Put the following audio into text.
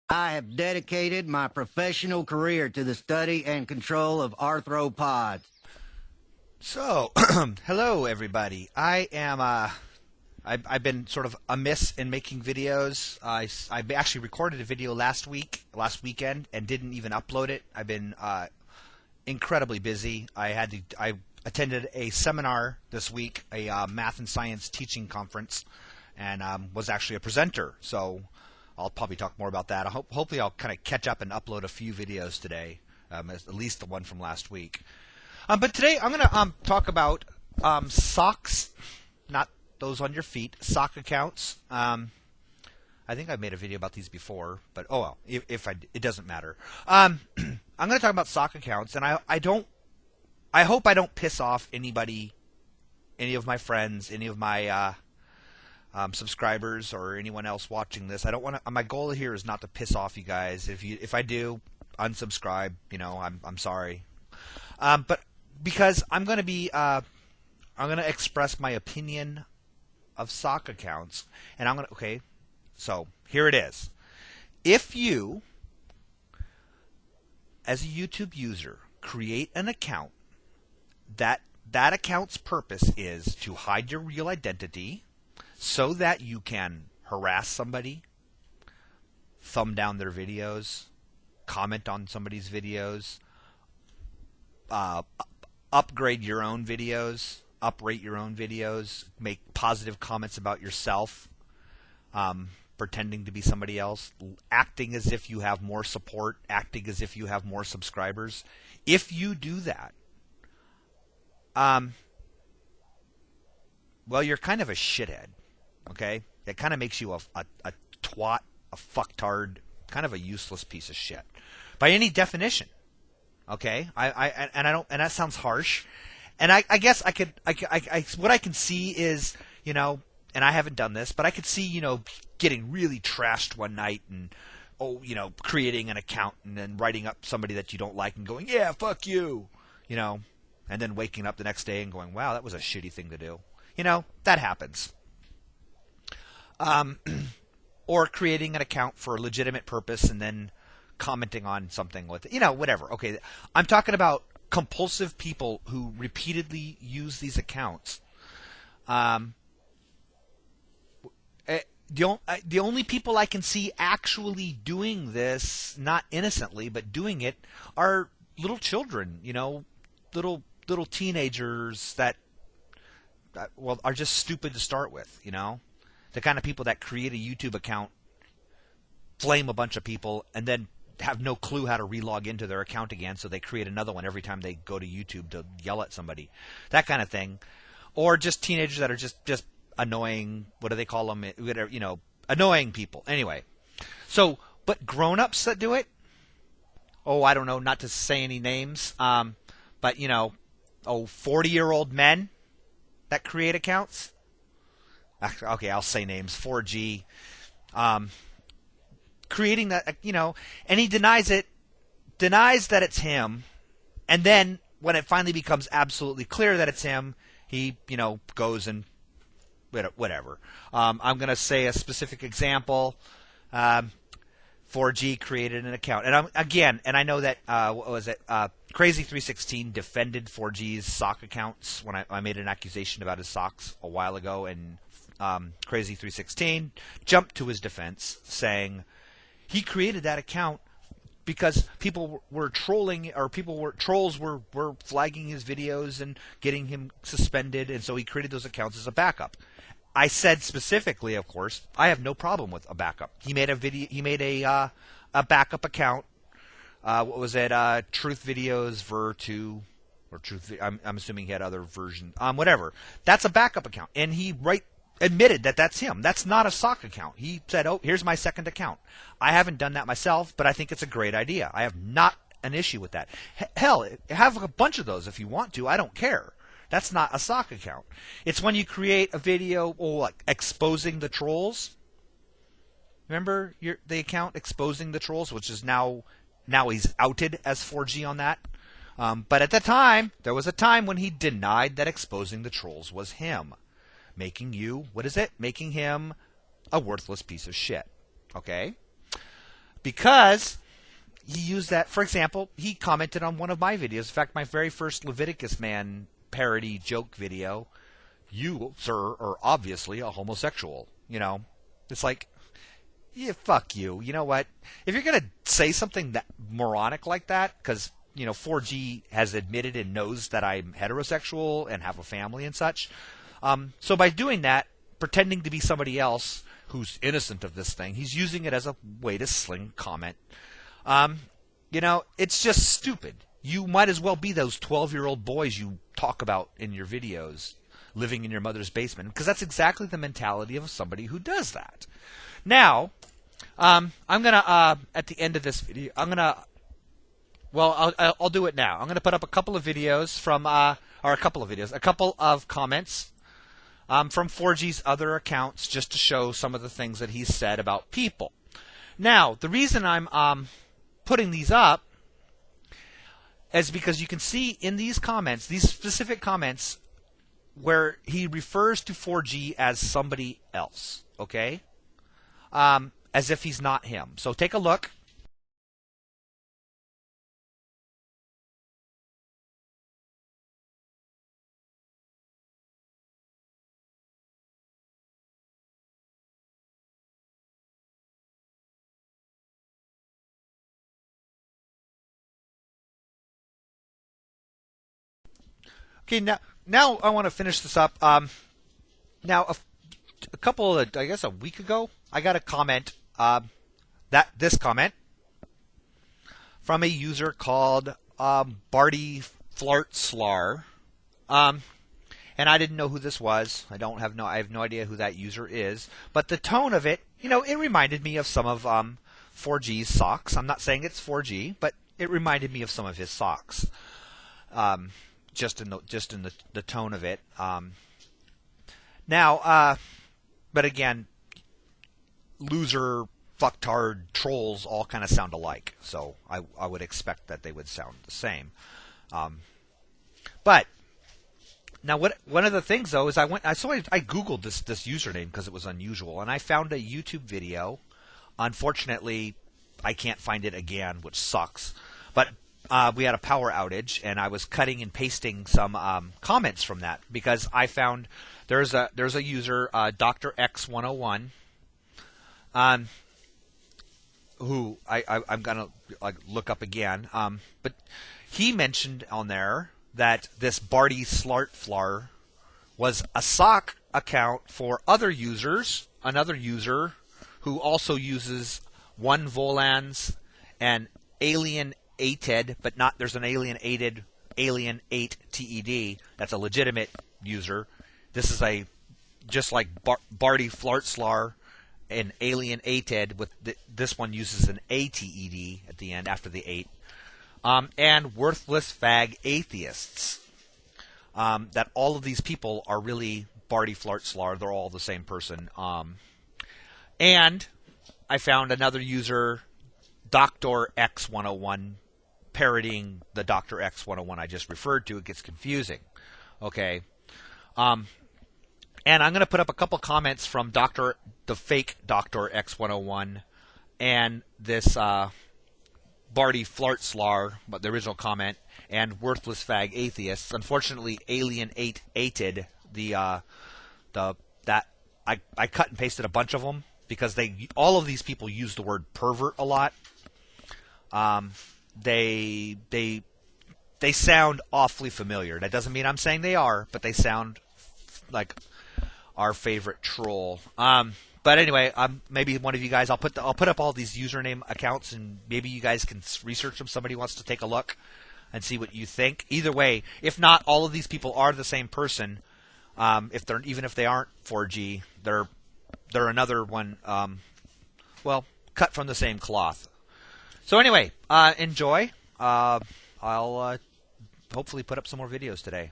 I have dedicated my professional career to the study and control of arthropods. So, hello everybody. I've been sort of amiss in making videos. I actually recorded a video last weekend, and didn't even upload it. I've been incredibly busy. I attended a seminar this week, a math and science teaching conference, and was actually a presenter. So I'll probably talk more about that. Hopefully I'll kind of catch up and upload a few videos today, at least the one from last week. But today I'm going to talk about socks, not those on your feet, sock accounts. I think I've made a video about these before, but oh well, it doesn't matter. I'm going to talk about sock accounts, and I hope I don't piss off anybody, any of my friends, any of my subscribers, or anyone else watching this. I don't want to. My goal here is not to piss off you guys. If I do, unsubscribe. I'm sorry. But because I'm going to express my opinion of sock accounts, and okay. So here it is. If you, as a YouTube user, create an account that account's purpose is to hide your real identity, so that you can harass somebody, thumb down their videos, comment on somebody's videos, upgrade your own videos, uprate your own videos, make positive comments about yourself, pretending to be somebody else, acting as if you have more support, acting as if you have more subscribers. If you do that, well, you're kind of a shithead. Okay? That kind of makes you a twat, a fucktard, kind of a useless piece of shit, by any definition. Okay? And that sounds harsh. And I guess what I can see is, and I haven't done this, but I could see, getting really trashed one night and, creating an account and then writing up somebody that you don't like and going, yeah, fuck you, and then waking up the next day and going, wow, that was a shitty thing to do. That happens. Or creating an account for a legitimate purpose and then commenting on something with it, whatever. Okay, I'm talking about compulsive people who repeatedly use these accounts. The only people I can see actually doing this, not innocently, but doing it, are little children. Little teenagers that are just stupid to start with. The kind of people that create a YouTube account, flame a bunch of people, and then have no clue how to relog into their account again, so they create another one every time they go to YouTube to yell at somebody. That kind of thing. Or just teenagers that are just annoying, what do they call them? Whatever, annoying people. Anyway. So, but grown-ups that do it, I don't know, not to say any names, but, 40-year-old men that create accounts. Okay, I'll say names. 4G. Creating that, and he denies that it's him. And then when it finally becomes absolutely clear that it's him, he, goes and whatever. I'm going to say a specific example. 4G created an account. And I know that, what was it? Crazy316 defended 4G's sock accounts when I made an accusation about his socks a while ago, and Crazy316 jumped to his defense, saying he created that account because people were trolling, or trolls were flagging his videos and getting him suspended, and so he created those accounts as a backup. I said specifically, of course, I have no problem with a backup. He made a backup account. What was it? Truth Videos Ver2, or Truth. I'm assuming he had other versions. Whatever. That's a backup account, and he admitted that that's him. That's not a sock account. He said, here's my second account. I haven't done that myself, but I think it's a great idea. I have not an issue with that. Hell, have a bunch of those if you want to. I don't care. That's not a sock account. It's when you create a video, like exposing the trolls. Remember the account exposing the trolls, which is now he's outed as 4G on that. But at the time, there was a time when he denied that exposing the trolls was him. Making him a worthless piece of shit. Okay? because he used that. For example, he commented on one of my videos. In fact, my very first Leviticus Man parody joke video. You, sir, are obviously a homosexual. You know, it's like, yeah, fuck you. You know what? If you're gonna say something that moronic like that, because 4G has admitted and knows that I'm heterosexual and have a family and such. So by doing that, pretending to be somebody else who's innocent of this thing, he's using it as a way to sling comment. It's just stupid. You might as well be those 12-year-old boys you talk about in your videos, living in your mother's basement, because that's exactly the mentality of somebody who does that. Now, I'm gonna at the end of this video, I'll do it now. I'm going to put up a couple of videos a couple of comments from 4G's other accounts, just to show some of the things that he's said about people. Now, the reason I'm putting these up is because you can see in these comments, these specific comments, where he refers to 4G as somebody else, okay? As if he's not him. So take a look. Okay, now I want to finish this up. Now, a couple of, I guess a week ago, I got a comment, this comment, from a user called bartyflartslar. And I didn't know who this was. I have no idea who that user is. But the tone of it, it reminded me of some of 4G's socks. I'm not saying it's 4G, but it reminded me of some of his socks. Just in the tone of it. But again, loser, fucktard, trolls all kind of sound alike. So I would expect that they would sound the same. But now, one of the things though is I googled this username because it was unusual, and I found a YouTube video. Unfortunately, I can't find it again, which sucks. But we had a power outage, and I was cutting and pasting some comments from that because I found there's a user, Dr. X101, who I'm gonna look up again. But he mentioned on there that this bartyflartslar was a sock account for other users, another user who also uses one volans and alienated, but not, there's an alienate TED. That's a legitimate user. This is just like bartyflartslar and alienated, with this one uses an ATED at the end after the 8. And worthlessfagatheists. That all of these people are really bartyflartslar. They're all the same person. And I found another user, Dr. X101, parodying the Dr. X101 I just referred to. It gets confusing. Okay. And I'm going to put up a couple comments from the fake Dr. X101 and this bartyflartslar, but the original comment, and worthlessfagatheists. Unfortunately, alienated I cut and pasted a bunch of them because all of these people use the word pervert a lot. They sound awfully familiar. That doesn't mean I'm saying they are, but they sound like our favorite troll. But anyway, maybe one of you guys, I'll put up all these username accounts, and maybe you guys can research them. Somebody wants to take a look and see what you think. Either way, if not, all of these people are the same person. Even if they aren't 4G, they're another one. Cut from the same cloth. So anyway, enjoy. I'll hopefully put up some more videos today.